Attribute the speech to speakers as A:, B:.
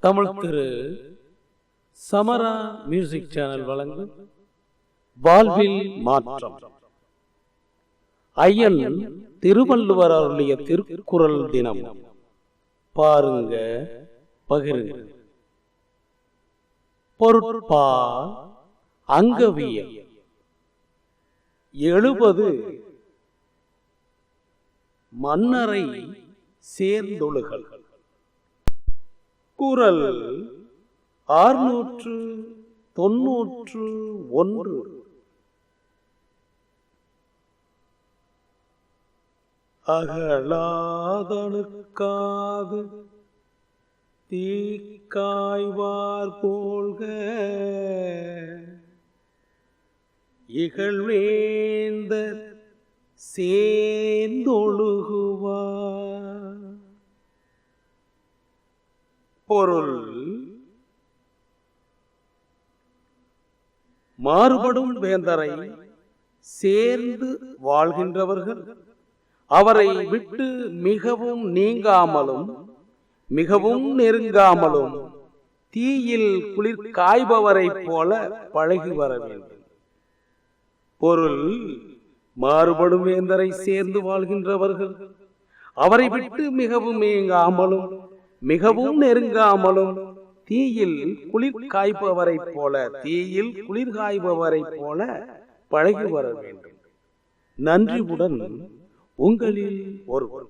A: தமிழ் திரு சமரா music channel வழங்கும் வாழ்வில் மாற்றம். ஐயன் திருவள்ளுவர் அருளிய திருக்குறள் தினம். பாருங்க, பகிருங்க. பொருட்பால் அங்கவியல் 70 மன்னரை சேர்ந்தொழுகல். குறள் 691. அகலாதனுக்காது தீக்காய்வார் போல்க இகழ்வேந்த சேர்ந்தொழுகுவார். பொருள்: மாறுபடும் வேந்தரை சேர்ந்து வாழ்கின்றவர்கள் அவரை விட்டு மிகவும் நீங்காமலும் மிகவும் நெருங்காமலும் தீயில் குளிர் காய்பவரை போல பழகி வர வேண்டும். பொருள்: மாறுபடும் வேந்தரை சேர்ந்து வாழ்கின்றவர்கள் அவரை விட்டு மிகவும் நீங்காமலும் மிகவும் நெருங்காமலும் தீயில் குளிர் காய்பவரை போல பழகி வர வேண்டும். நன்றியுடன் உங்களில் ஒருவர்.